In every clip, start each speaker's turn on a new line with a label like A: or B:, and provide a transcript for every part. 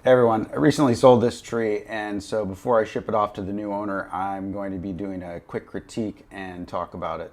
A: Hey everyone, I recently sold this tree, and so before I ship it off to the new owner, I'm going to be doing a quick critique and talk about it.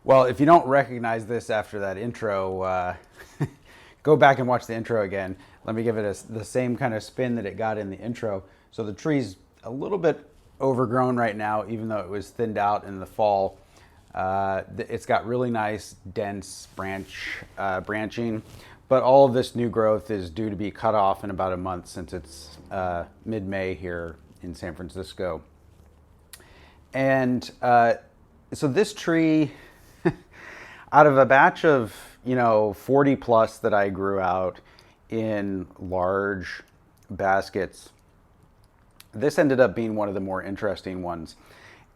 A: Well, if you don't recognize this after that intro, go back and watch the intro again. Let me give it the same kind of spin that it got in the intro. So the tree's a little bit overgrown right now, even though it was thinned out in the fall. It's got really nice, dense branching, but all of this new growth is due to be cut off in about a month since it's mid-May here in San Francisco. And so this tree, out of a batch of 40 plus that I grew out in large baskets, this ended up being one of the more interesting ones.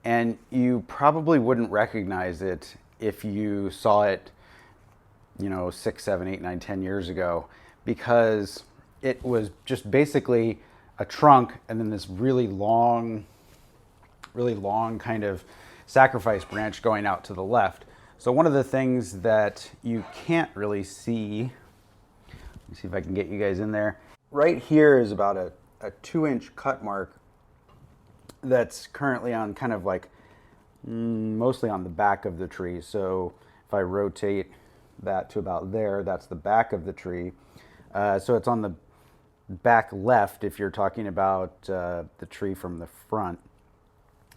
A: And you probably wouldn't recognize it if you saw it 6, 7, 8, 9, 10 years ago, because it was just basically a trunk and then this really long kind of sacrifice branch going out to the left. So one of the things that you can't really see, let me see if I can get you guys in there. Right here is about a 2-inch cut mark that's currently on kind of like mostly on the back of the tree. So if I rotate that to about there, that's the back of the tree. So it's on the back left if you're talking about the tree from the front.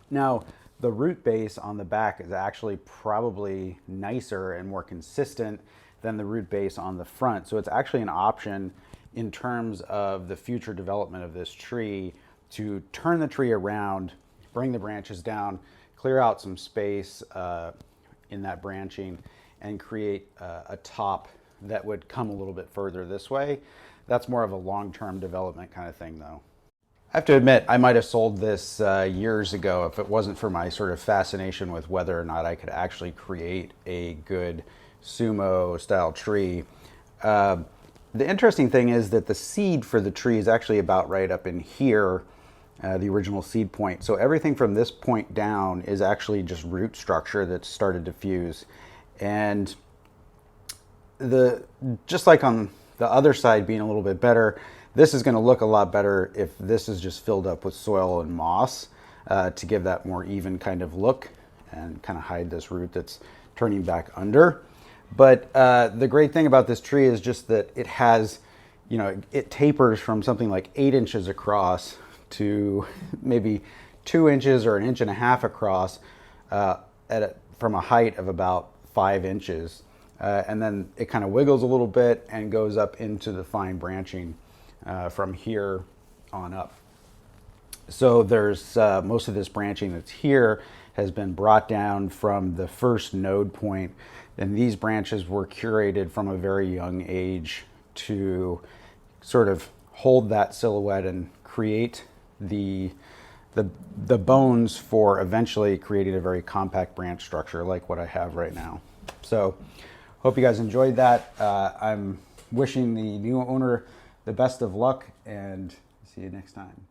A: Now, the root base on the back is actually probably nicer and more consistent than the root base on the front. So it's actually an option in terms of the future development of this tree to turn the tree around, bring the branches down, clear out some space in that branching, and create a top that would come a little bit further this way. That's more of a long-term development kind of thing though. I have to admit, I might have sold this years ago if it wasn't for my sort of fascination with whether or not I could actually create a good Sumo style tree. The interesting thing is that the seed for the tree is actually about right up in here, the original seed point. So everything from this point down is actually just root structure that's started to fuse. And just like on the other side being a little bit better, this is going to look a lot better if this is just filled up with soil and moss to give that more even kind of look and kind of hide this root that's turning back under. But the great thing about this tree is just that it has, it tapers from something like 8 inches across to maybe 2 inches or 1.5 inches across from a height of about 5 inches. And then it kind of wiggles a little bit and goes up into the fine branching from here on up. So there's most of this branching that's here has been brought down from the first node point, and these branches were curated from a very young age to sort of hold that silhouette and create the bones for eventually creating a very compact branch structure like what I have right now. So hope you guys enjoyed that. I'm wishing the new owner the best of luck, and see you next time.